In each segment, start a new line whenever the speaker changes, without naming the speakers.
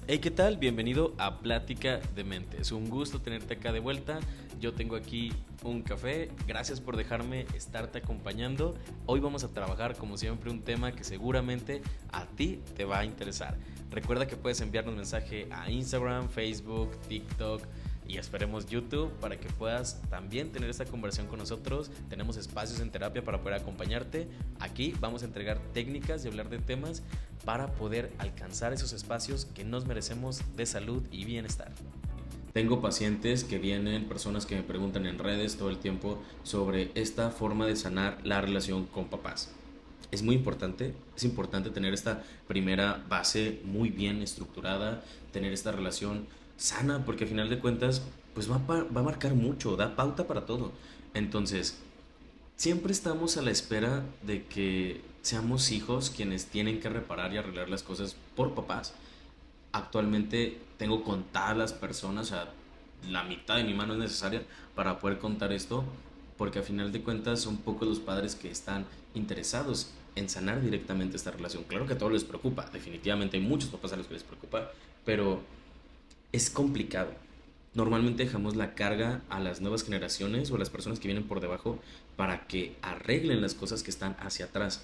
Hey, ¿qué tal? Bienvenido a Plática de Mente. Es un gusto tenerte acá de vuelta. Yo tengo aquí un café. Gracias por dejarme estarte acompañando. Hoy vamos a trabajar, como siempre, un tema que seguramente a ti te va a interesar. Recuerda que puedes enviarnos mensaje a Instagram, Facebook, TikTok y esperemos YouTube para que puedas también tener esta conversación con nosotros. Tenemos espacios en terapia para poder acompañarte. Aquí vamos a entregar técnicas y hablar de temas para poder alcanzar esos espacios que nos merecemos de salud y bienestar. Tengo pacientes que vienen, personas que me preguntan en redes todo el tiempo sobre esta forma de sanar la relación con papás. Es muy importante, es importante tener esta primera base muy bien estructurada, tener esta relación sana, porque al final de cuentas, pues va a marcar mucho, da pauta para todo. Entonces, siempre estamos a la espera de que seamos hijos quienes tienen que reparar y arreglar las cosas por papás. Actualmente tengo contadas las personas, o sea, la mitad de mi mano es necesaria para poder contar esto, porque a final de cuentas son pocos los padres que están interesados en sanar directamente esta relación. Claro que a todos les preocupa, definitivamente hay muchos papás a los que les preocupa, pero es complicado. Normalmente dejamos la carga a las nuevas generaciones o a las personas que vienen por debajo para que arreglen las cosas que están hacia atrás.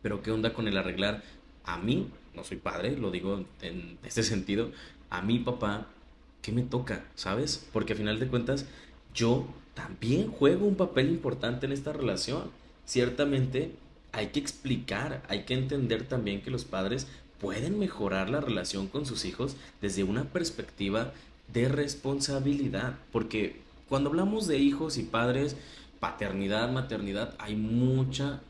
Pero ¿qué onda con el arreglar? A mí, no soy padre, lo digo en este sentido, a mi papá, ¿qué me toca? ¿Sabes? Porque a final de cuentas, yo también juego un papel importante en esta relación. Ciertamente hay que explicar, hay que entender también que los padres pueden mejorar la relación con sus hijos desde una perspectiva de responsabilidad. Porque cuando hablamos de hijos y padres, paternidad, maternidad, hay mucha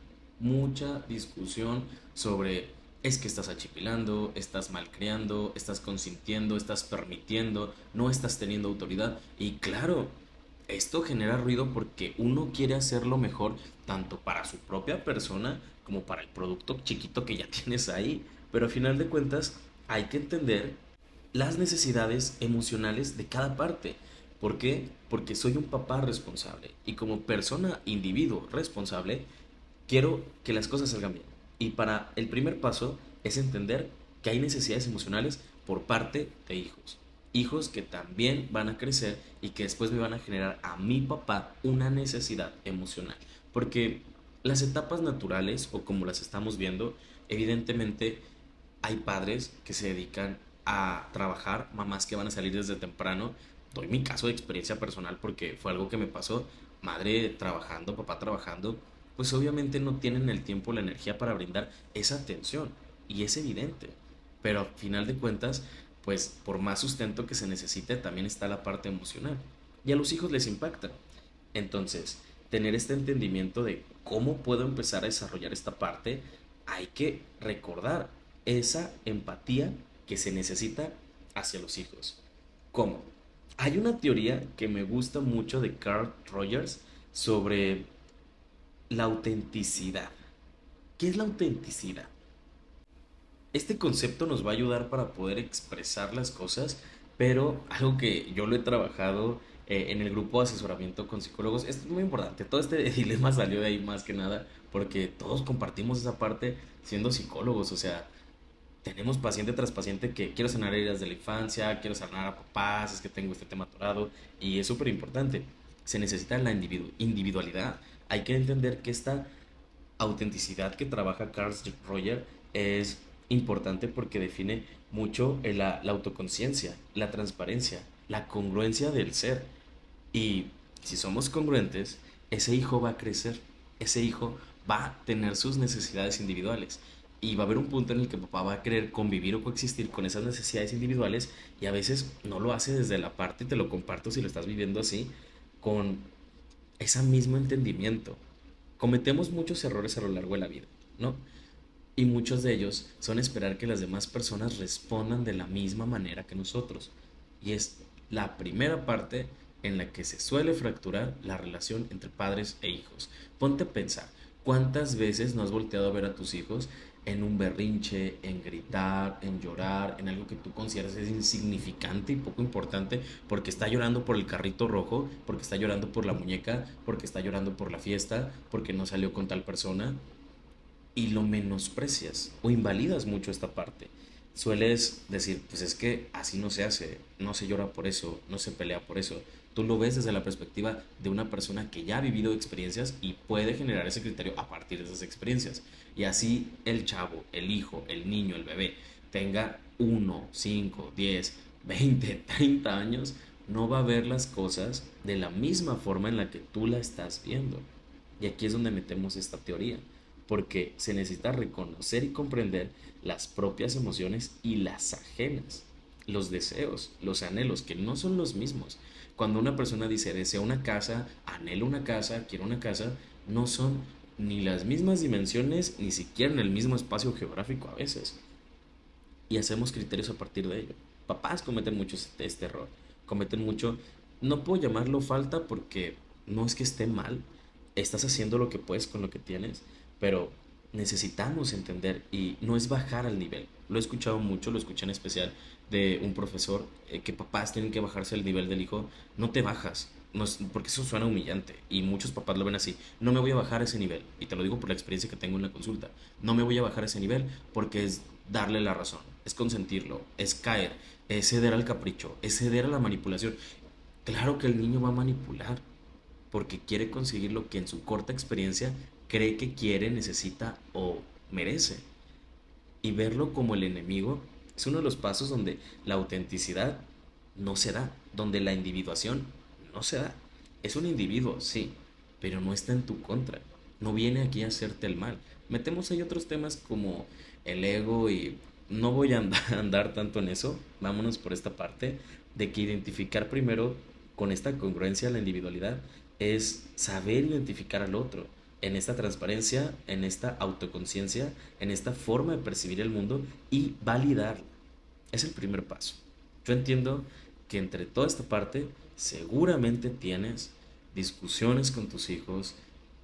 discusión sobre es que estás achipilando, estás malcriando, estás consintiendo, estás permitiendo, no estás teniendo autoridad. Y claro, esto genera ruido porque uno quiere hacerlo mejor tanto para su propia persona como para el producto chiquito que ya tienes ahí. Pero al final de cuentas hay que entender las necesidades emocionales de cada parte. ¿Por qué? Porque soy un papá responsable y como persona, individuo responsable, quiero que las cosas salgan bien. Y para el primer paso es entender que hay necesidades emocionales por parte de hijos. Hijos que también van a crecer y que después me van a generar a mi papá una necesidad emocional. Porque las etapas naturales, o como las estamos viendo, evidentemente hay padres que se dedican a trabajar, mamás que van a salir desde temprano. Doy mi caso de experiencia personal porque fue algo que me pasó. Madre trabajando, papá trabajando, pues obviamente no tienen el tiempo, la energía para brindar esa atención. Y es evidente. Pero al final de cuentas, pues por más sustento que se necesite, también está la parte emocional. Y a los hijos les impacta. Entonces, tener este entendimiento de cómo puedo empezar a desarrollar esta parte, hay que recordar esa empatía que se necesita hacia los hijos. ¿Cómo? Hay una teoría que me gusta mucho de Carl Rogers sobre la autenticidad. ¿Qué es la autenticidad? Este concepto nos va a ayudar para poder expresar las cosas, pero algo que yo lo he trabajado en el grupo de asesoramiento con psicólogos, es muy importante. Todo este dilema salió de ahí más que nada, porque todos compartimos esa parte siendo psicólogos, o sea, tenemos paciente tras paciente que quiero sanar heridas de la infancia, quiero sanar a papás, es que tengo este tema atorado y es súper importante. Se necesita la individualidad. Hay que entender que esta autenticidad que trabaja Carl Roger es importante porque define mucho la autoconciencia, la transparencia, la congruencia del ser. Y si somos congruentes, ese hijo va a crecer, ese hijo va a tener sus necesidades individuales. Y va a haber un punto en el que papá va a querer convivir o coexistir con esas necesidades individuales y a veces no lo hace desde la parte, te lo comparto si lo estás viviendo así, con ese mismo entendimiento. Cometemos muchos errores a lo largo de la vida, ¿no? Y muchos de ellos son esperar que las demás personas respondan de la misma manera que nosotros. Y es la primera parte en la que se suele fracturar la relación entre padres e hijos. Ponte a pensar, ¿cuántas veces no has volteado a ver a tus hijos en un berrinche, en gritar, en llorar, en algo que tú consideras es insignificante y poco importante, porque está llorando por el carrito rojo, porque está llorando por la muñeca, porque está llorando por la fiesta, porque no salió con tal persona? Y lo menosprecias o invalidas mucho esta parte. sueles decir, pues es que así no se hace, no se llora por eso, no se pelea por eso. Tú lo ves desde la perspectiva de una persona que ya ha vivido experiencias y puede generar ese criterio a partir de esas experiencias. Y así el chavo, el hijo, el niño, el bebé, tenga 1, 5, 10, 20, 30 años, no va a ver las cosas de la misma forma en la que tú la estás viendo. Y aquí es donde metemos esta teoría, porque se necesita reconocer y comprender las propias emociones y las ajenas, los deseos, los anhelos, que no son los mismos. Cuando una persona dice desea una casa, anhela una casa, quiere una casa, no son ni las mismas dimensiones, ni siquiera en el mismo espacio geográfico a veces. Y hacemos criterios a partir de ello. Papás cometen mucho este error, cometen mucho, no puedo llamarlo falta porque no es que esté mal, estás haciendo lo que puedes con lo que tienes, pero necesitamos entender y no es bajar al nivel. Lo he escuchado mucho, lo escuché en especial de un profesor, que papás tienen que bajarse al nivel del hijo. No te bajas, no es- porque eso suena humillante y muchos papás lo ven así. No me voy a bajar a ese nivel, y te lo digo por la experiencia que tengo en la consulta. No me voy a bajar a ese nivel porque es darle la razón, es consentirlo, es caer, es ceder al capricho, es ceder a la manipulación. Claro que el niño va a manipular porque quiere conseguir lo que en su corta experiencia cree que quiere, necesita o merece. Y verlo como el enemigo es uno de los pasos donde la autenticidad no se da, donde la individuación no se da. Es un individuo, sí, pero no está en tu contra. No viene aquí a hacerte el mal. Metemos ahí otros temas como el ego y no voy a andar tanto en eso. Vámonos por esta parte de que identificar primero con esta congruencia la individualidad es saber identificar al otro en esta transparencia, en esta autoconciencia, en esta forma de percibir el mundo y validarla. Es el primer paso. Yo entiendo que entre toda esta parte seguramente tienes discusiones con tus hijos,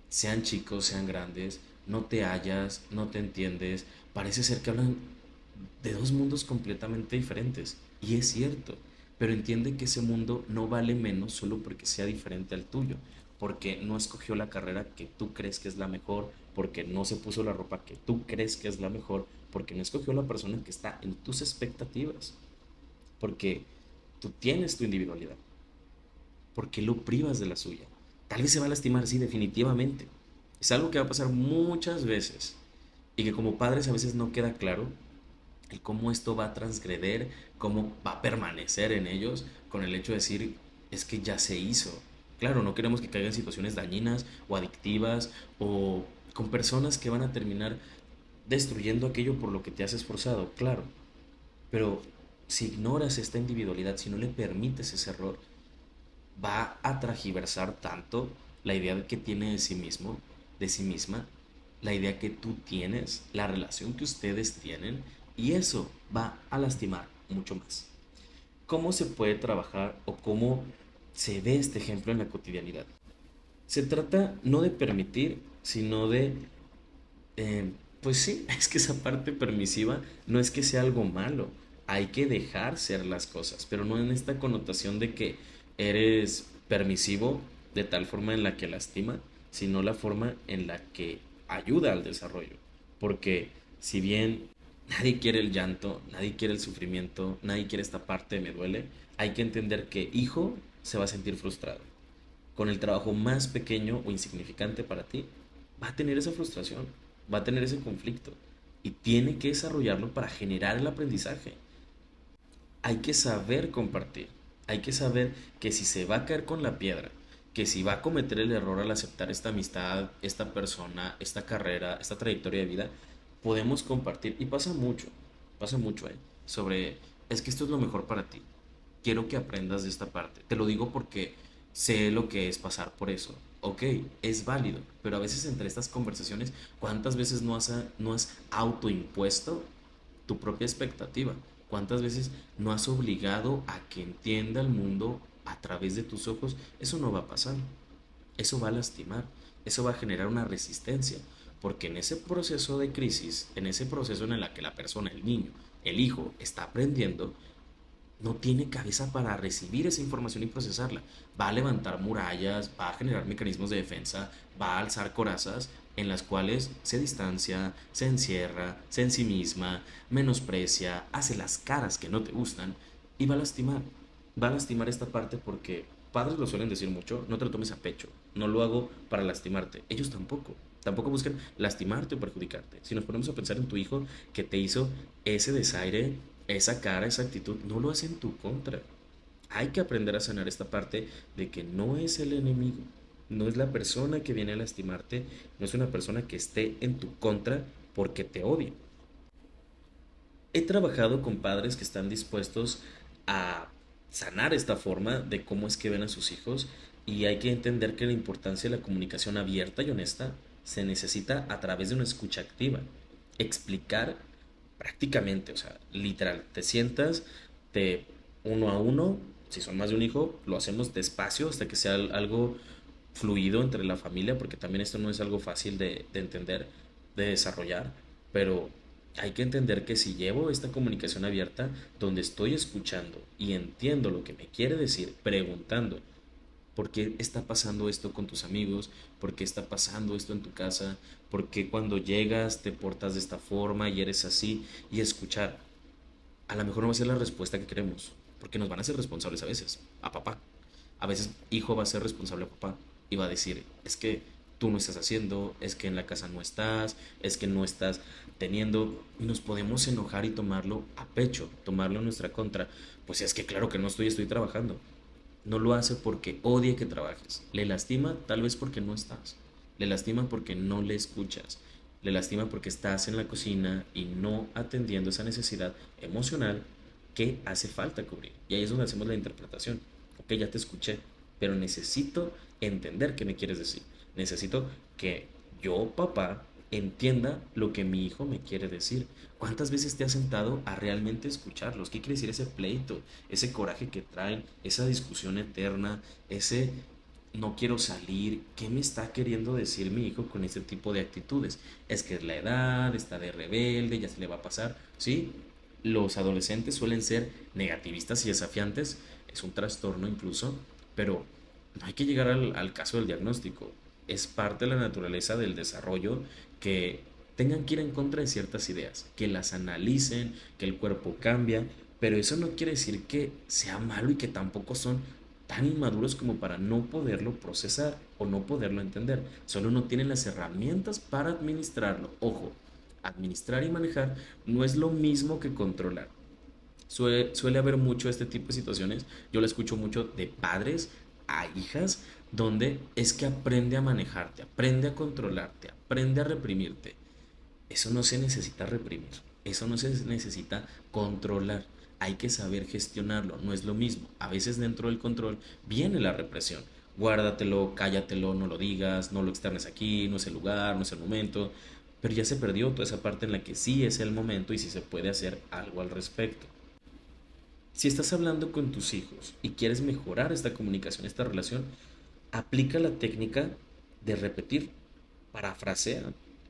sean chicos, sean grandes, no te hallas, no te entiendes, parece ser que hablan de dos mundos completamente diferentes. Y es cierto, pero entiende que ese mundo no vale menos solo porque sea diferente al tuyo, porque no escogió la carrera que tú crees que es la mejor, porque no se puso la ropa que tú crees que es la mejor, porque no escogió la persona que está en tus expectativas, porque tú tienes tu individualidad, porque lo privas de la suya. Tal vez se va a lastimar, sí, definitivamente. Es algo que va a pasar muchas veces y que como padres a veces no queda claro el cómo esto va a transgreder, cómo va a permanecer en ellos con el hecho de decir, es que ya se hizo. Claro, no queremos que caigan en situaciones dañinas o adictivas o con personas que van a terminar destruyendo aquello por lo que te has esforzado, claro. Pero si ignoras esta individualidad, si no le permites ese error, va a tragiversar tanto la idea que tiene de sí mismo, de sí misma, la idea que tú tienes, la relación que ustedes tienen, y eso va a lastimar mucho más. ¿Cómo se puede trabajar o cómo se ve este ejemplo en la cotidianidad? Se trata no de permitir, sino de, pues sí, es que esa parte permisiva no es que sea algo malo, hay que dejar ser las cosas, pero no en esta connotación de que eres permisivo de tal forma en la que lastima, sino la forma en la que ayuda al desarrollo. Porque si bien nadie quiere el llanto, nadie quiere el sufrimiento, nadie quiere esta parte de me duele, hay que entender que hijo se va a sentir frustrado. Con el trabajo más pequeño o insignificante para ti, va a tener esa frustración, va a tener ese conflicto y tiene que desarrollarlo para generar el aprendizaje. Hay que saber compartir, hay que saber que si se va a caer con la piedra, que si va a cometer el error al aceptar esta amistad, esta persona, esta carrera, esta trayectoria de vida, podemos compartir. Y pasa mucho, sobre, es que esto es lo mejor para ti. Quiero que aprendas de esta parte. Te lo digo porque sé lo que es pasar por eso. Ok, es válido, pero a veces entre estas conversaciones, ¿cuántas veces no has autoimpuesto tu propia expectativa? ¿Cuántas veces no has obligado a que entienda el mundo a través de tus ojos? Eso no va a pasar. Eso va a lastimar. Eso va a generar una resistencia. Porque en ese proceso de crisis, en ese proceso en el que la persona, el niño, el hijo, está aprendiendo, no tiene cabeza para recibir esa información y procesarla. Va a levantar murallas, va a generar mecanismos de defensa, va a alzar corazas en las cuales se distancia, se encierra, se ensimisma, menosprecia, hace las caras que no te gustan y va a lastimar. Va a lastimar esta parte porque padres lo suelen decir mucho, no te lo tomes a pecho, no lo hago para lastimarte. Ellos tampoco. Tampoco buscan lastimarte o perjudicarte. Si nos ponemos a pensar en tu hijo que te hizo ese desaire, esa cara, esa actitud, no lo hace en tu contra. Hay que aprender a sanar esta parte de que no es el enemigo, no es la persona que viene a lastimarte, no es una persona que esté en tu contra porque te odia. He trabajado con padres que están dispuestos a sanar esta forma de cómo es que ven a sus hijos y hay que entender que la importancia de la comunicación abierta y honesta se necesita a través de una escucha activa. Explicar prácticamente, o sea, literal, te sientas de uno a uno, si son más de un hijo, lo hacemos despacio hasta que sea algo fluido entre la familia, porque también esto no es algo fácil de entender, de desarrollar, pero hay que entender que si llevo esta comunicación abierta, donde estoy escuchando y entiendo lo que me quiere decir, preguntando, ¿por qué está pasando esto con tus amigos? ¿Por qué está pasando esto en tu casa? ¿Por qué cuando llegas te portas de esta forma y eres así? Y escuchar. A lo mejor no va a ser la respuesta que queremos, porque nos van a ser responsables a veces, a papá. A veces hijo va a ser responsable a papá y va a decir, es que tú no estás haciendo, es que en la casa no estás, es que no estás teniendo, y nos podemos enojar y tomarlo a pecho, tomarlo en nuestra contra. Pues es que claro que no estoy trabajando. No lo hace porque odie que trabajes. Le lastima tal vez porque no estás. Le lastima porque no le escuchas. Le lastima porque estás en la cocina y no atendiendo esa necesidad emocional que hace falta cubrir. Y ahí es donde hacemos la interpretación. Ok, ya te escuché, pero necesito entender qué me quieres decir. Necesito que yo, papá, entienda lo que mi hijo me quiere decir. ¿Cuántas veces te has sentado a realmente escucharlos? ¿Qué quiere decir ese pleito, ese coraje que traen, esa discusión eterna, ese no quiero salir? ¿Qué me está queriendo decir mi hijo con ese tipo de actitudes? Es que es la edad, está de rebelde, ya se le va a pasar. Sí, los adolescentes suelen ser negativistas y desafiantes, es un trastorno incluso, pero no hay que llegar al caso del diagnóstico. Es parte de la naturaleza del desarrollo que tengan que ir en contra de ciertas ideas, que las analicen, que el cuerpo cambia, pero eso no quiere decir que sea malo y que tampoco son tan inmaduros como para no poderlo procesar o no poderlo entender. Solo no tienen las herramientas para administrarlo. Ojo, administrar y manejar no es lo mismo que controlar. Suele haber mucho este tipo de situaciones. Yo lo escucho mucho de padres a hijas, donde es que aprende a manejarte, aprende a controlarte, aprende a reprimirte. Eso no se necesita reprimir, eso no se necesita controlar. Hay que saber gestionarlo, no es lo mismo. A veces dentro del control viene la represión. Guárdatelo, cállatelo, no lo digas, no lo externes aquí, no es el lugar, no es el momento. Pero ya se perdió toda esa parte en la que sí es el momento y sí se puede hacer algo al respecto. Si estás hablando con tus hijos y quieres mejorar esta comunicación, esta relación, aplica la técnica de repetir, parafrasea,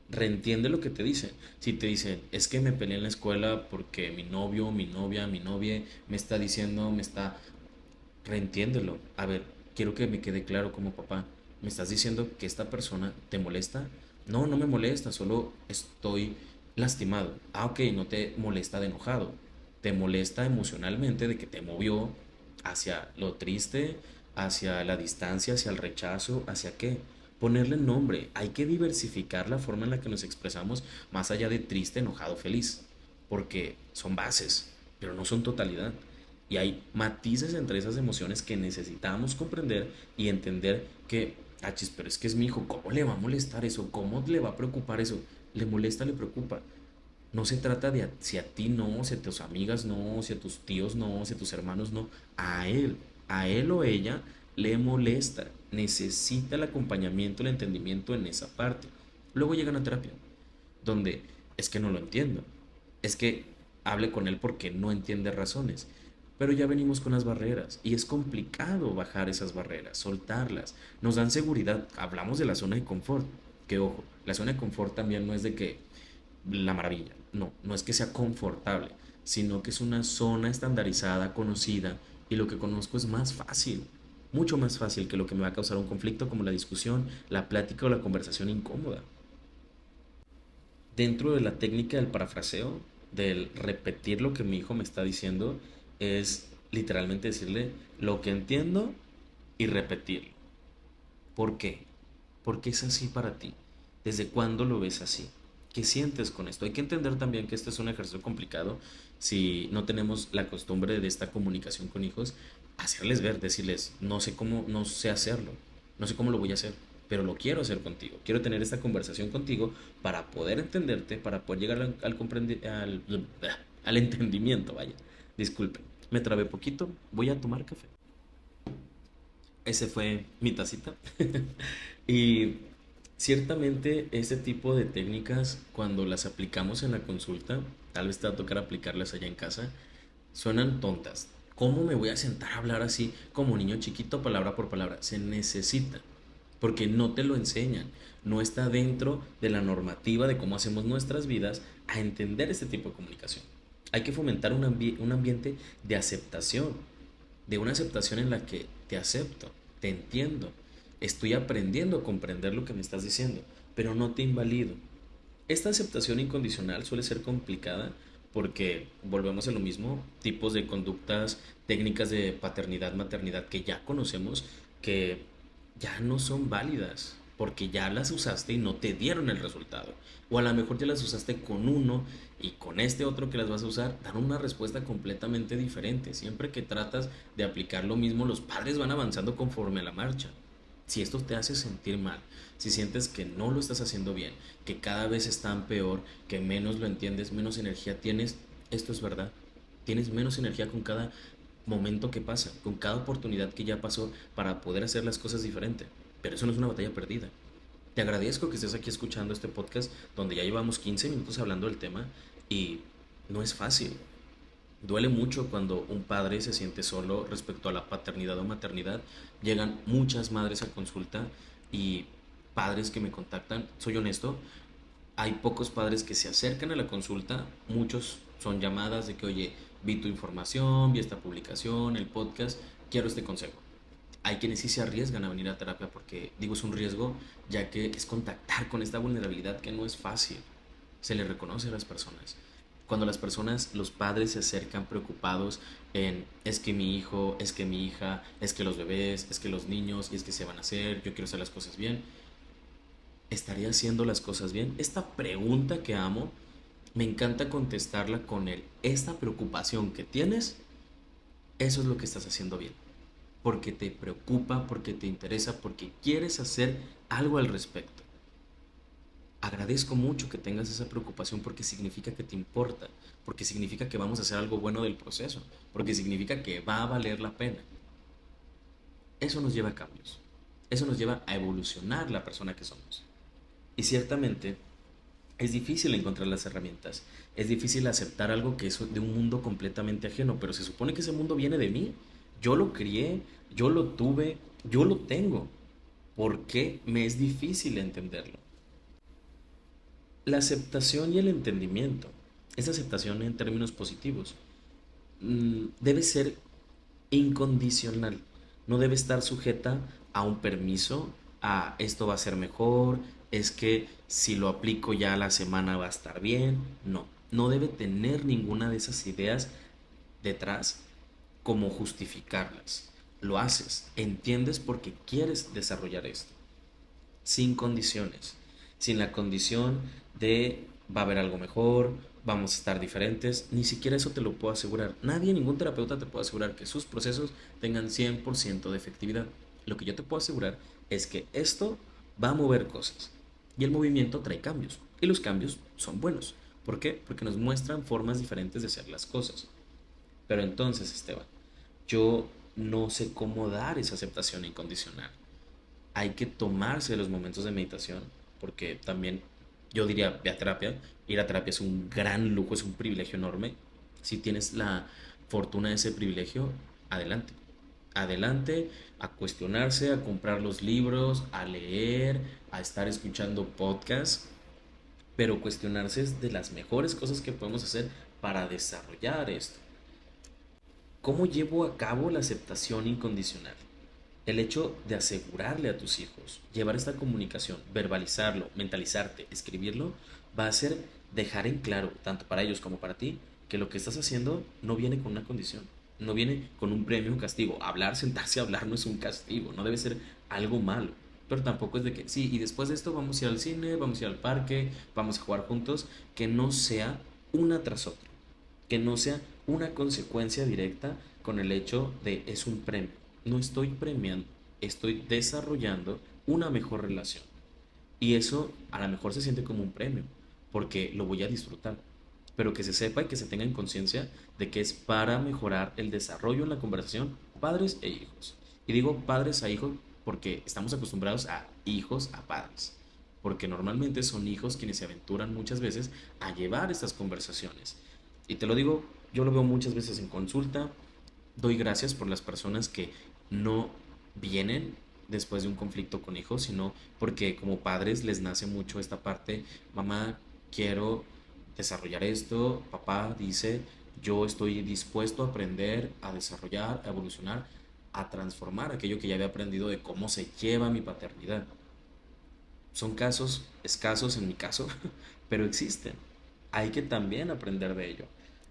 reentiende lo que te dicen. Si te dicen, es que me peleé en la escuela porque mi novio, mi novia, mi novia me está diciendo, me está... Reentiéndelo. A ver, quiero que me quede claro como papá. ¿Me estás diciendo que esta persona te molesta? No, no me molesta, solo estoy lastimado. Ah, ok, no te molesta de enojado. Te molesta emocionalmente de que te movió hacia lo triste, hacia la distancia, hacia el rechazo, hacia qué. Ponerle nombre. Hay que diversificar la forma en la que nos expresamos más allá de triste, enojado, feliz. Porque son bases, pero no son totalidad. Y hay matices entre esas emociones que necesitamos comprender y entender que, achis, pero es que es mi hijo, ¿cómo le va a molestar eso? ¿Cómo le va a preocupar eso? ¿Le molesta, le preocupa? No se trata de si a ti no, si a tus amigas no, si a tus tíos no, si a tus hermanos no, a él o ella le molesta, necesita el acompañamiento, el entendimiento en esa parte. Luego llegan a terapia, donde es que no lo entiendo, es que hable con él porque no entiende razones. Pero ya venimos con las barreras y es complicado bajar esas barreras, soltarlas. Nos dan seguridad. Hablamos de la zona de confort. Que ojo, la zona de confort también no es de que la maravilla. No, no es que sea confortable. sino que es una zona estandarizada, conocida, y lo que conozco es más fácil, mucho más fácil que lo que me va a causar un conflicto como la discusión, la plática o la conversación incómoda. Dentro de la técnica del parafraseo, del repetir lo que mi hijo me está diciendo, es literalmente decirle lo que entiendo y repetirlo. ¿Por qué? ¿Por qué es así para ti? ¿Desde cuándo lo ves así? ¿Qué sientes con esto? Hay que entender también que este es un ejercicio complicado si no tenemos la costumbre de esta comunicación con hijos, hacerles ver, decirles, no sé cómo, no sé hacerlo, no sé cómo lo voy a hacer, pero lo quiero hacer contigo. Quiero tener esta conversación contigo para poder entenderte, para poder llegar al entendimiento, vaya. Disculpen, me trabé poquito, voy a tomar café. Ese fue mi tacita. Y ciertamente ese tipo de técnicas, cuando las aplicamos en la consulta, tal vez te va a tocar aplicarlas allá en casa, suenan tontas. ¿Cómo me voy a sentar a hablar así como niño chiquito, palabra por palabra? Se necesita, porque no te lo enseñan. No está dentro de la normativa de cómo hacemos nuestras vidas a entender este tipo de comunicación. Hay que fomentar un ambiente de aceptación, de una aceptación en la que te acepto, te entiendo, estoy aprendiendo a comprender lo que me estás diciendo, pero no te invalido. Esta aceptación incondicional suele ser complicada porque volvemos a lo mismo, tipos de conductas, técnicas de paternidad, maternidad que ya conocemos, que ya no son válidas, porque ya las usaste y no te dieron el resultado. O a lo mejor ya las usaste con uno y con este otro que las vas a usar, dan una respuesta completamente diferente. Siempre que tratas de aplicar lo mismo, los padres van avanzando conforme a la marcha. Si esto te hace sentir mal, si sientes que no lo estás haciendo bien, que cada vez están peor, que menos lo entiendes, menos energía tienes, esto es verdad. Tienes menos energía con cada momento que pasa, con cada oportunidad que ya pasó para poder hacer las cosas diferente. Pero eso no es una batalla perdida. Te agradezco que estés aquí escuchando este podcast donde ya llevamos 15 minutos hablando del tema y no es fácil. Duele mucho cuando un padre se siente solo respecto a la paternidad o maternidad. Llegan muchas madres a consulta y padres que me contactan. Soy honesto, hay pocos padres que se acercan a la consulta. Muchos son llamadas de que, oye, vi tu información, vi esta publicación, el podcast, quiero este consejo. Hay quienes sí se arriesgan a venir a terapia porque, digo, es un riesgo, ya que es contactar con esta vulnerabilidad que no es fácil. Se le reconoce a las personas. Cuando las personas, los padres se acercan preocupados en, es que mi hijo, es que mi hija, es que los bebés, es que los niños, y es que se van a hacer, yo quiero hacer las cosas bien. ¿Estaría haciendo las cosas bien? Esta pregunta que amo, me encanta contestarla con esta preocupación que tienes, eso es lo que estás haciendo bien. Porque te preocupa, porque te interesa, porque quieres hacer algo al respecto. Agradezco mucho que tengas esa preocupación porque significa que te importa, porque significa que vamos a hacer algo bueno del proceso, porque significa que va a valer la pena. Eso nos lleva a cambios, eso nos lleva a evolucionar la persona que somos. Y ciertamente es difícil encontrar las herramientas, es difícil aceptar algo que es de un mundo completamente ajeno, pero se supone que ese mundo viene de mí. Yo lo crié, yo lo tuve, yo lo tengo. ¿Por qué me es difícil entenderlo? La aceptación y el entendimiento, esa aceptación en términos positivos, debe ser incondicional, no debe estar sujeta a un permiso, a esto va a ser mejor, es que si lo aplico ya a la semana va a estar bien, no, no debe tener ninguna de esas ideas detrás como justificarlas. Lo haces, entiendes porque quieres desarrollar esto sin condiciones, sin la condición de va a haber algo mejor, vamos a estar diferentes, ni siquiera eso te lo puedo asegurar. Nadie, ningún terapeuta te puede asegurar que sus procesos tengan 100% de efectividad. Lo que yo te puedo asegurar es que esto va a mover cosas y el movimiento trae cambios y los cambios son buenos. ¿Por qué? Porque nos muestran formas diferentes de hacer las cosas. Pero entonces, Esteban, yo no sé cómo dar esa aceptación incondicional. Hay que tomarse los momentos de meditación, porque también yo diría, ve a terapia. Ir a terapia es un gran lujo, es un privilegio enorme. Si tienes la fortuna de ese privilegio, adelante. Adelante a cuestionarse, a comprar los libros, a leer, a estar escuchando podcasts, pero cuestionarse es de las mejores cosas que podemos hacer para desarrollar esto. ¿Cómo llevo a cabo la aceptación incondicional? El hecho de asegurarle a tus hijos, llevar esta comunicación, verbalizarlo, mentalizarte, escribirlo, va a ser dejar en claro, tanto para ellos como para ti, que lo que estás haciendo no viene con una condición, no viene con un premio o un castigo. Hablar, sentarse a hablar no es un castigo, no debe ser algo malo. Pero tampoco es de que, sí, y después de esto vamos a ir al cine, vamos a ir al parque, vamos a jugar juntos, que no sea una tras otra, que no sea una consecuencia directa con el hecho de es un premio. No estoy premiando, estoy desarrollando una mejor relación. Y eso a lo mejor se siente como un premio, porque lo voy a disfrutar. Pero que se sepa y que se tenga en conciencia de que es para mejorar el desarrollo en la conversación padres e hijos. Y digo padres a hijos porque estamos acostumbrados a hijos a padres. Porque normalmente son hijos quienes se aventuran muchas veces a llevar estas conversaciones. Y te lo digo, yo lo veo muchas veces en consulta. Doy gracias por las personas que no vienen después de un conflicto con hijos, sino porque como padres les nace mucho esta parte, mamá, quiero desarrollar esto, papá dice, yo estoy dispuesto a aprender, a desarrollar, a evolucionar, a transformar aquello que ya había aprendido de cómo se lleva mi paternidad. Son casos escasos en mi caso, pero existen. Hay que también aprender de ello.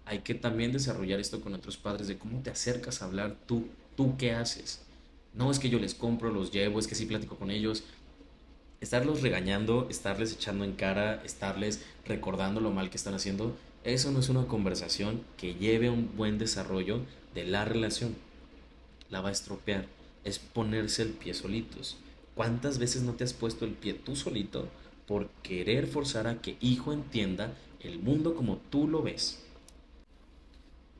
Hay que también desarrollar esto con otros padres de cómo te acercas a hablar tú qué haces. No es que yo les compro, los llevo, es que sí platico con ellos. Estarlos regañando, estarles echando en cara, estarles recordando lo mal que están haciendo, eso no es una conversación que lleve a un buen desarrollo de la relación. La va a estropear. Es ponerse el pie solitos. ¿Cuántas veces no te has puesto el pie tú solito por querer forzar a que hijo entienda el mundo como tú lo ves?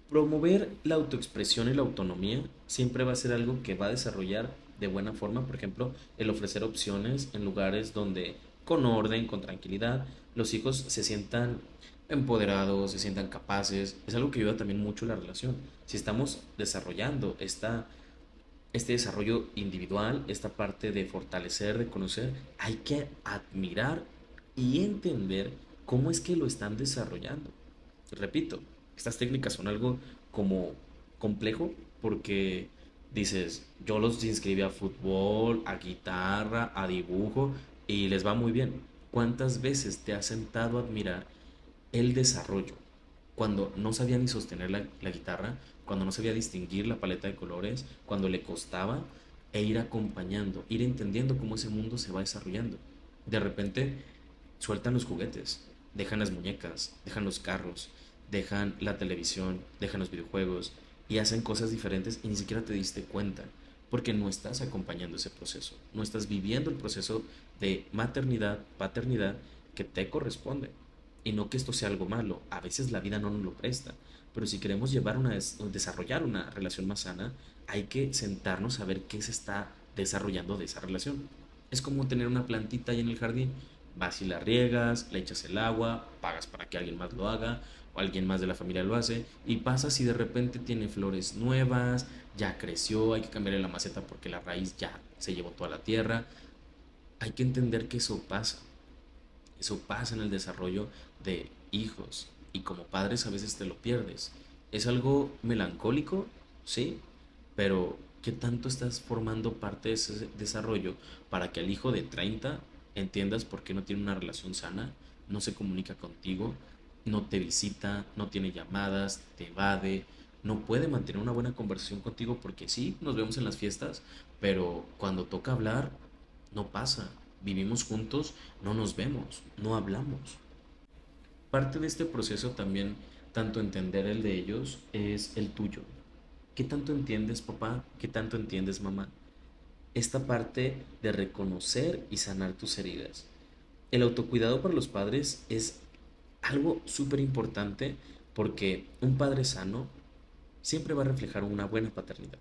Promover la autoexpresión y la autonomía siempre va a ser algo que va a desarrollar de buena forma. Por ejemplo, el ofrecer opciones en lugares donde con orden, con tranquilidad, los hijos se sientan empoderados, se sientan capaces. Es algo que ayuda también mucho la relación. Si estamos desarrollando este desarrollo individual, esta parte de fortalecer, de conocer, hay que admirar y entender cómo es que lo están desarrollando. Repito, estas técnicas son algo como complejo porque dices, yo los inscribí a fútbol, a guitarra, a dibujo y les va muy bien. ¿Cuántas veces te has sentado a admirar el desarrollo? Cuando no sabía ni sostener la guitarra, cuando no sabía distinguir la paleta de colores, cuando le costaba, e ir acompañando, ir entendiendo cómo ese mundo se va desarrollando. De repente sueltan los juguetes, dejan las muñecas, dejan los carros, dejan la televisión, dejan los videojuegos y hacen cosas diferentes y ni siquiera te diste cuenta porque no estás acompañando ese proceso, no estás viviendo el proceso de maternidad, paternidad que te corresponde. Y no que esto sea algo malo, a veces la vida no nos lo presta, pero si queremos desarrollar una relación más sana, hay que sentarnos a ver qué se está desarrollando de esa relación. Es como tener una plantita ahí en el jardín, vas y la riegas, le echas el agua, pagas para que alguien más lo haga, o alguien más de la familia lo hace, y pasas y de repente tiene flores nuevas, ya creció, hay que cambiarle la maceta porque la raíz ya se llevó toda la tierra. Hay que entender que eso pasa en el desarrollo de hijos y como padres a veces te lo pierdes. Es algo melancólico, sí, pero ¿qué tanto estás formando parte de ese desarrollo para que el hijo de 30 entiendas por qué no tiene una relación sana, no se comunica contigo, no te visita, no tiene llamadas, te evade, no puede mantener una buena conversación contigo porque sí, nos vemos en las fiestas, pero cuando toca hablar, no pasa. Vivimos juntos, no nos vemos, no hablamos. Parte de este proceso también, tanto entender el de ellos, es el tuyo. ¿Qué tanto entiendes, papá? ¿Qué tanto entiendes, mamá? Esta parte de reconocer y sanar tus heridas. El autocuidado para los padres es algo súper importante porque un padre sano siempre va a reflejar una buena paternidad.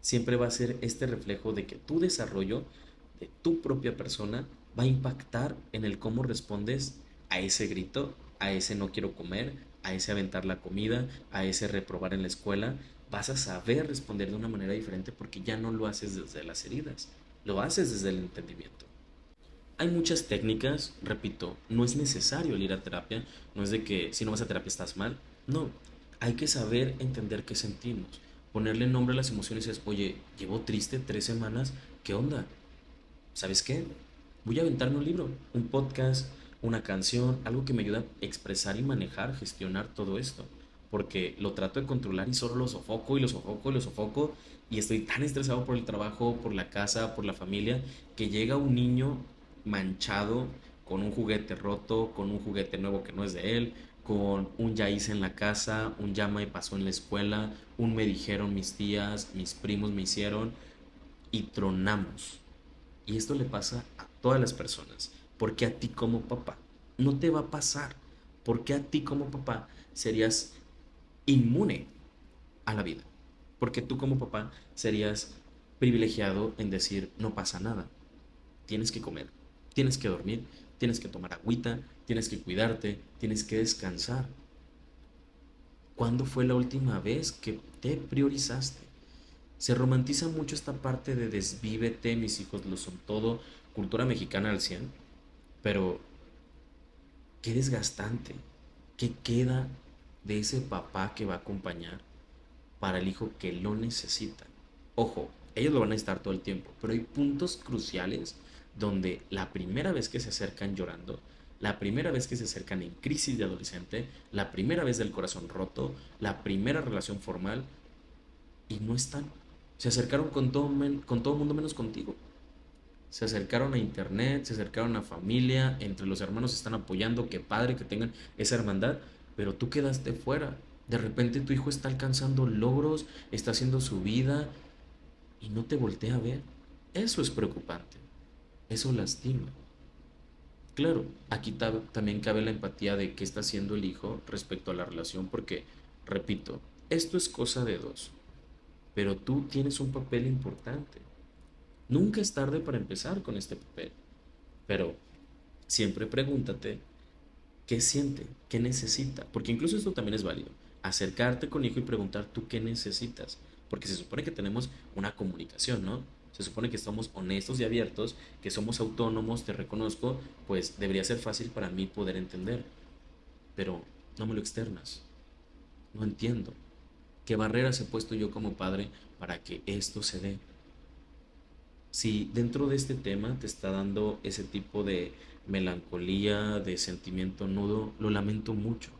Siempre va a ser este reflejo de que tu desarrollo de tu propia persona va a impactar en el cómo respondes a ese grito, a ese no quiero comer, a ese aventar la comida, a ese reprobar en la escuela. Vas a saber responder de una manera diferente porque ya no lo haces desde las heridas, lo haces desde el entendimiento. Hay muchas técnicas, repito, no es necesario el ir a terapia, no es de que si no vas a terapia estás mal, no, hay que saber entender qué sentimos, ponerle nombre a las emociones y es, oye, llevo triste 3 semanas, ¿qué onda? ¿Sabes qué? Voy a aventarme un libro, un podcast, una canción, algo que me ayude a expresar y manejar, gestionar todo esto. Porque lo trato de controlar y solo lo sofoco y lo sofoco y lo sofoco. Y estoy tan estresado por el trabajo, por la casa, por la familia, que llega un niño manchado, con un juguete roto, con un juguete nuevo que no es de él, con un ya hice en la casa, un ya me pasó en la escuela, un me dijeron mis tías, mis primos me hicieron, y tronamos. Y esto le pasa a todas las personas. Porque a ti como papá no te va a pasar. Porque a ti como papá serías inmune a la vida. Porque tú como papá serías privilegiado en decir, no pasa nada. Tienes que comer, tienes que dormir, tienes que tomar agüita, tienes que cuidarte, tienes que descansar. ¿Cuándo fue la última vez que te priorizaste? Se romantiza mucho esta parte de desvívete, mis hijos lo son todo, cultura mexicana al 100, pero qué desgastante, qué queda de ese papá que va a acompañar para el hijo que lo necesita. Ojo, ellos lo van a estar todo el tiempo, pero hay puntos cruciales donde la primera vez que se acercan llorando, la primera vez que se acercan en crisis de adolescente, la primera vez del corazón roto, la primera relación formal, y no están. Se acercaron con todo mundo menos contigo. Se acercaron a internet, se acercaron a familia, entre los hermanos se están apoyando, qué padre que tengan esa hermandad, pero tú quedaste fuera. De repente tu hijo está alcanzando logros, está haciendo su vida y no te voltea a ver. Eso es preocupante, eso lastima. Claro, aquí también cabe la empatía de qué está haciendo el hijo respecto a la relación, porque, repito, esto es cosa de dos, pero tú tienes un papel importante. Nunca es tarde para empezar con este papel, pero siempre pregúntate qué siente, qué necesita, porque incluso esto también es válido. Acercarte con hijo y preguntar tú qué necesitas, porque se supone que tenemos una comunicación, ¿no? Se supone que estamos honestos y abiertos, que somos autónomos, te reconozco, pues debería ser fácil para mí poder entender, pero no me lo externas, no entiendo. ¿Qué barreras he puesto yo como padre para que esto se dé? Si dentro de este tema te está dando ese tipo de melancolía, de sentimiento nudo, lo lamento mucho.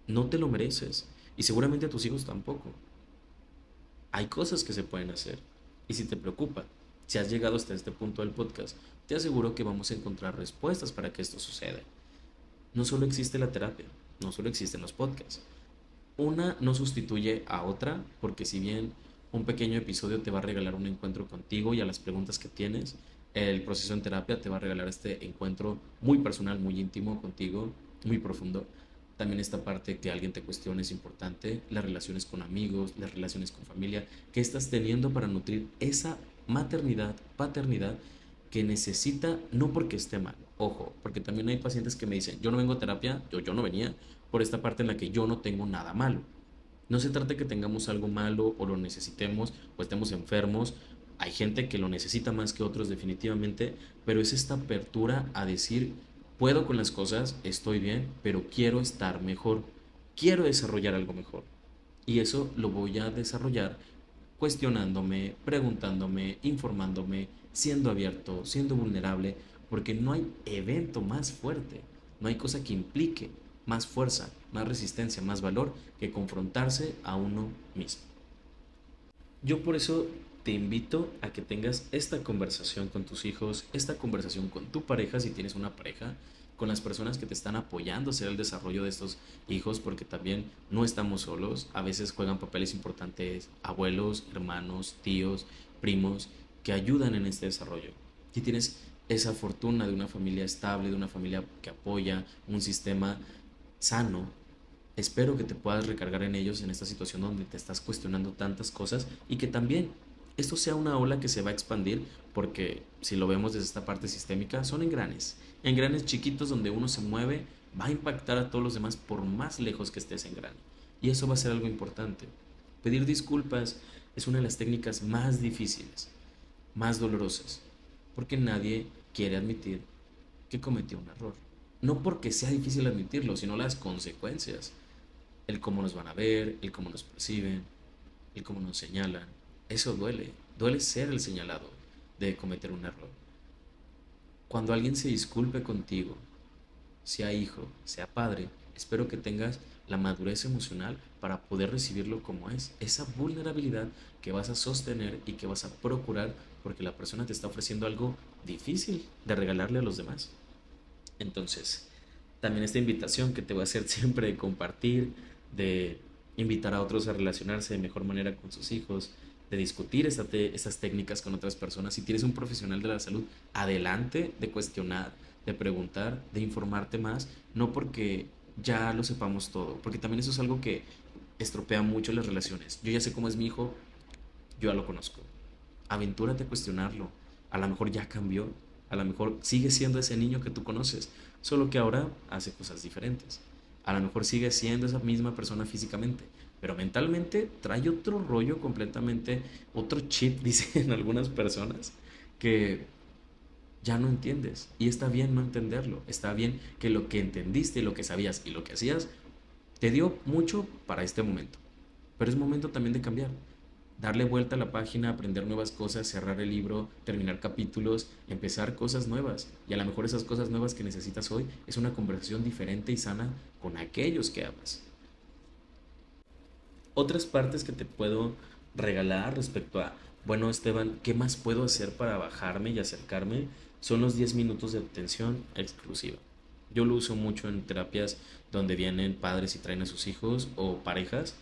No te lo mereces. Y seguramente a tus hijos tampoco. Hay cosas que se pueden hacer. Y si te preocupa, si has llegado hasta este punto del podcast, te aseguro que vamos a encontrar respuestas para que esto suceda. No solo existe la terapia, no solo existen los podcasts. Una no sustituye a otra, porque si bien un pequeño episodio te va a regalar un encuentro contigo y a las preguntas que tienes, el proceso en terapia te va a regalar este encuentro muy personal, muy íntimo contigo, muy profundo. También esta parte que alguien te cuestione es importante, las relaciones con amigos, las relaciones con familia, que estás teniendo para nutrir esa maternidad, paternidad que necesita, no porque esté mal, ojo, porque también hay pacientes que me dicen, yo no vengo a terapia, yo no venía, por esta parte en la que yo no tengo nada malo. No se trata de que tengamos algo malo o lo necesitemos o estemos enfermos. Hay gente que lo necesita más que otros definitivamente, pero es esta apertura a decir, puedo con las cosas, estoy bien, pero quiero estar mejor, quiero desarrollar algo mejor. Y eso lo voy a desarrollar cuestionándome, preguntándome, informándome, siendo abierto, siendo vulnerable, porque no hay evento más fuerte, no hay cosa que implique más fuerza, más resistencia, más valor que confrontarse a uno mismo. Yo por eso te invito a que tengas esta conversación con tus hijos, esta conversación con tu pareja si tienes una pareja, con las personas que te están apoyando a hacer el desarrollo de estos hijos, porque también no estamos solos, a veces juegan papeles importantes abuelos, hermanos, tíos, primos, que ayudan en este desarrollo. Si tienes esa fortuna de una familia estable, de una familia que apoya, un sistema sano, espero que te puedas recargar en ellos en esta situación donde te estás cuestionando tantas cosas y que también esto sea una ola que se va a expandir porque si lo vemos desde esta parte sistémica son engranes chiquitos donde uno se mueve va a impactar a todos los demás por más lejos que estés engrane y eso va a ser algo importante. Pedir disculpas es una de las técnicas más difíciles, más dolorosas, porque nadie quiere admitir que cometió un error. No porque sea difícil admitirlo, sino las consecuencias. El cómo nos van a ver, el cómo nos perciben, el cómo nos señalan. Eso duele. Duele ser el señalado de cometer un error. Cuando alguien se disculpe contigo, sea hijo, sea padre, espero que tengas la madurez emocional para poder recibirlo como es. Esa vulnerabilidad que vas a sostener y que vas a procurar porque la persona te está ofreciendo algo difícil de regalarle a los demás. Entonces, también esta invitación que te voy a hacer siempre de compartir, de invitar a otros a relacionarse de mejor manera con sus hijos, de discutir estas técnicas con otras personas. Si tienes un profesional de la salud, adelante de cuestionar, de preguntar, de informarte más, no porque ya lo sepamos todo, porque también eso es algo que estropea mucho las relaciones. Yo ya sé cómo es mi hijo, yo ya lo conozco. Aventúrate a cuestionarlo. A lo mejor ya cambió, a lo mejor sigue siendo ese niño que tú conoces, solo que ahora hace cosas diferentes. A lo mejor sigue siendo esa misma persona físicamente, pero mentalmente trae otro rollo completamente, otro chip, dicen algunas personas, que ya no entiendes. Y está bien no entenderlo. Está bien que lo que entendiste, lo que sabías y lo que hacías te dio mucho para este momento. Pero es momento también de cambiar. Darle vuelta a la página, aprender nuevas cosas, cerrar el libro, terminar capítulos, empezar cosas nuevas. Y a lo mejor esas cosas nuevas que necesitas hoy es una conversación diferente y sana con aquellos que amas. Otras partes que te puedo regalar respecto a, bueno, Esteban, ¿qué más puedo hacer para bajarme y acercarme? Son los 10 minutos de atención exclusiva. Yo lo uso mucho en terapias donde vienen padres y traen a sus hijos o parejas,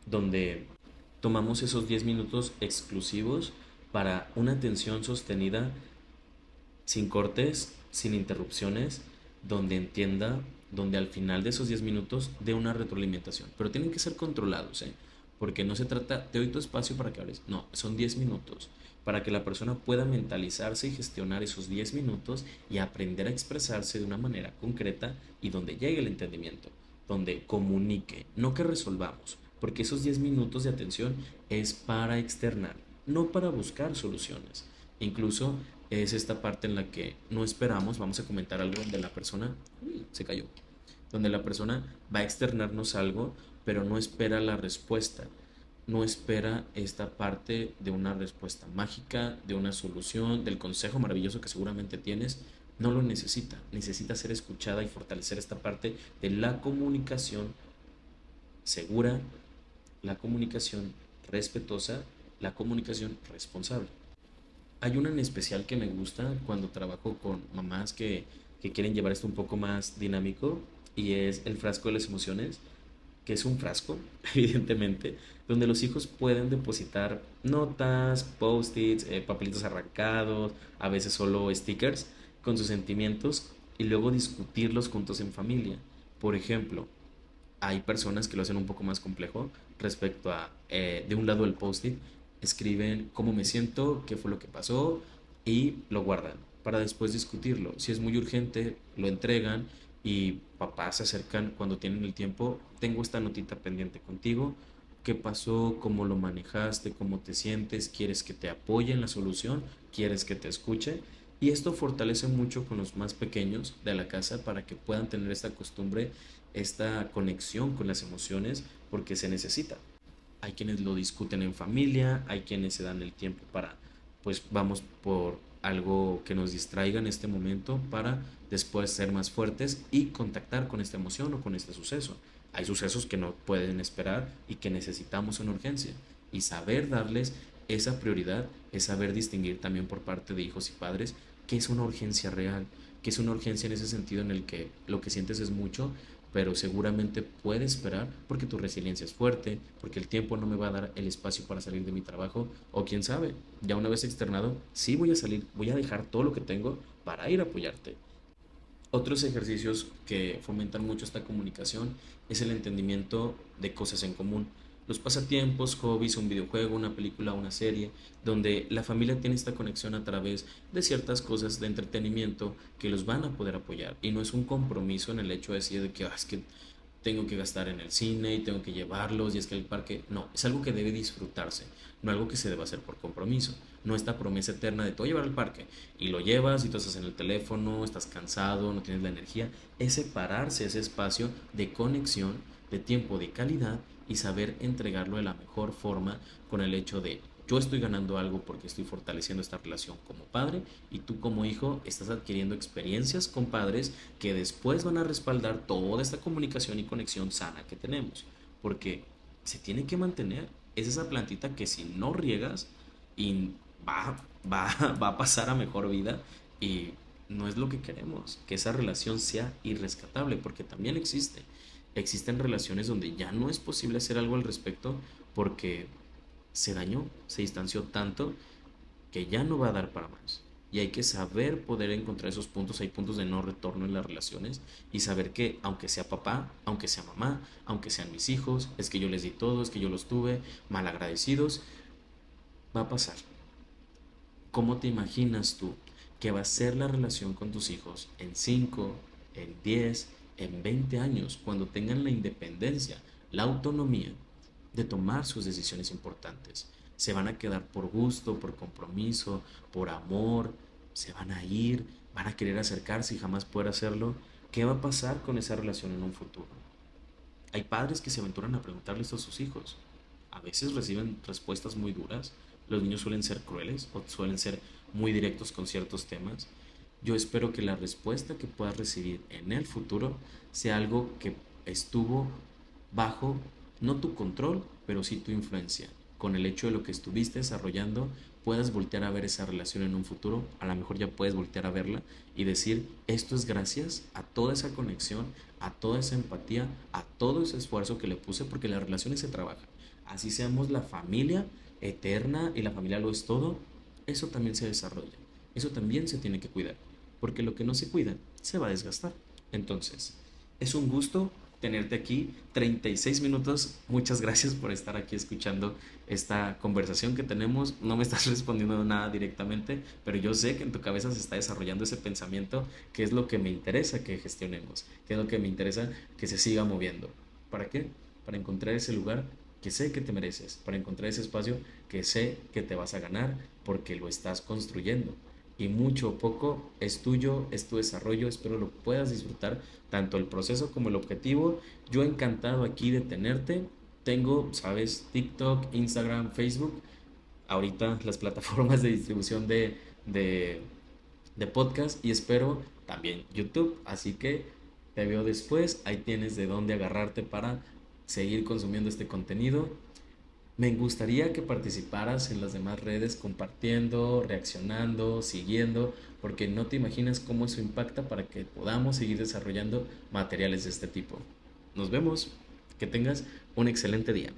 donde tomamos esos 10 minutos exclusivos para una atención sostenida sin cortes, sin interrupciones, donde entienda, donde al final de esos 10 minutos dé una retroalimentación. Pero tienen que ser controlados, ¿eh? Porque no se trata, te doy tu espacio para que hables. No, son 10 minutos para que la persona pueda mentalizarse y gestionar esos 10 minutos y aprender a expresarse de una manera concreta y donde llegue el entendimiento, donde comunique, no que resolvamos, porque esos 10 minutos de atención es para externar, no para buscar soluciones. Incluso es esta parte en la que no esperamos, vamos a comentar algo donde la persona, uy, se cayó, donde la persona va a externarnos algo, pero no espera la respuesta, no espera esta parte de una respuesta mágica, de una solución, del consejo maravilloso que seguramente tienes, no lo necesita, necesita ser escuchada y fortalecer esta parte de la comunicación segura, la comunicación respetuosa, la comunicación responsable. Hay una en especial que me gusta cuando trabajo con mamás que quieren llevar esto un poco más dinámico y es el frasco de las emociones, que es un frasco, evidentemente, donde los hijos pueden depositar notas, post-its, papelitos arrancados, a veces solo stickers con sus sentimientos y luego discutirlos juntos en familia. Por ejemplo, hay personas que lo hacen un poco más complejo respecto a, de un lado el post-it, escriben cómo me siento, qué fue lo que pasó y lo guardan para después discutirlo. Si es muy urgente, lo entregan y papás se acercan cuando tienen el tiempo. Tengo esta notita pendiente contigo. ¿Qué pasó? ¿Cómo lo manejaste? ¿Cómo te sientes? ¿Quieres que te apoye en la solución? ¿Quieres que te escuche? Y esto fortalece mucho con los más pequeños de la casa para que puedan tener esta costumbre, esta conexión con las emociones, porque se necesita. Hay quienes lo discuten en familia, hay quienes se dan el tiempo para, pues vamos por algo que nos distraiga en este momento para después ser más fuertes y contactar con esta emoción o con este suceso. Hay sucesos que no pueden esperar y que necesitamos una urgencia. Y saber darles esa prioridad es saber distinguir también por parte de hijos y padres qué es una urgencia real, qué es una urgencia en ese sentido en el que lo que sientes es mucho, pero seguramente puede esperar porque tu resiliencia es fuerte, porque el tiempo no me va a dar el espacio para salir de mi trabajo, o quién sabe, ya una vez externado, sí voy a salir, voy a dejar todo lo que tengo para ir a apoyarte. Otros ejercicios que fomentan mucho esta comunicación es el entendimiento de cosas en común. Los pasatiempos, hobbies, un videojuego, una película, una serie, donde la familia tiene esta conexión a través de ciertas cosas de entretenimiento que los van a poder apoyar. Y no es un compromiso en el hecho de decir de que, "Ah, es que tengo que gastar en el cine y tengo que llevarlos y es que el parque, no, es algo que debe disfrutarse, no algo que se deba hacer por compromiso, no esta promesa eterna de te voy a llevar al parque y lo llevas y tú estás en el teléfono, estás cansado, no tienes la energía, es separarse ese espacio de conexión, de tiempo de calidad y saber entregarlo de la mejor forma con el hecho de yo estoy ganando algo porque estoy fortaleciendo esta relación como padre y tú como hijo estás adquiriendo experiencias con padres que después van a respaldar toda esta comunicación y conexión sana que tenemos. Porque se tiene que mantener. Es esa plantita que si no riegas y va a pasar a mejor vida y no es lo que queremos, que esa relación sea irrescatable, porque también existen relaciones donde ya no es posible hacer algo al respecto porque se dañó, se distanció tanto que ya no va a dar para más. Y hay que saber poder encontrar esos puntos, hay puntos de no retorno en las relaciones y saber que aunque sea papá, aunque sea mamá, aunque sean mis hijos, es que yo les di todo, es que yo los tuve mal agradecidos, va a pasar. ¿Cómo te imaginas tú que va a ser la relación con tus hijos en 5, en 10, en 20 años, cuando tengan la independencia, la autonomía de tomar sus decisiones importantes? Se van a quedar por gusto, por compromiso, por amor, se van a ir, van a querer acercarse y jamás poder hacerlo. ¿Qué va a pasar con esa relación en un futuro? Hay padres que se aventuran a preguntarles a sus hijos. A veces reciben respuestas muy duras. Los niños suelen ser crueles o suelen ser muy directos con ciertos temas. Yo espero que la respuesta que puedas recibir en el futuro sea algo que estuvo bajo, no tu control, pero sí tu influencia. Con el hecho de lo que estuviste desarrollando, puedas voltear a ver esa relación en un futuro, a lo mejor ya puedes voltear a verla y decir, esto es gracias a toda esa conexión, a toda esa empatía, a todo ese esfuerzo que le puse, porque las relaciones se trabajan. Así seamos la familia eterna y la familia lo es todo, eso también se desarrolla, eso también se tiene que cuidar, porque lo que no se cuida se va a desgastar. Entonces, es un gusto tenerte aquí. 36 minutos. Muchas gracias por estar aquí escuchando esta conversación que tenemos. No me estás respondiendo nada directamente, pero yo sé que en tu cabeza se está desarrollando ese pensamiento, que es lo que me interesa que gestionemos, que es lo que me interesa que se siga moviendo. ¿Para qué? Para encontrar ese lugar que sé que te mereces, para encontrar ese espacio que sé que te vas a ganar porque lo estás construyendo y mucho o poco es tuyo, es tu desarrollo, espero lo puedas disfrutar, tanto el proceso como el objetivo. Yo encantado aquí de tenerte. Tengo, sabes, TikTok, Instagram, Facebook, ahorita las plataformas de distribución de, de podcast y espero también YouTube, así que te veo después, ahí tienes de dónde agarrarte para seguir consumiendo este contenido. Me gustaría que participaras en las demás redes compartiendo, reaccionando, siguiendo, porque no te imaginas cómo eso impacta para que podamos seguir desarrollando materiales de este tipo. Nos vemos. Que tengas un excelente día.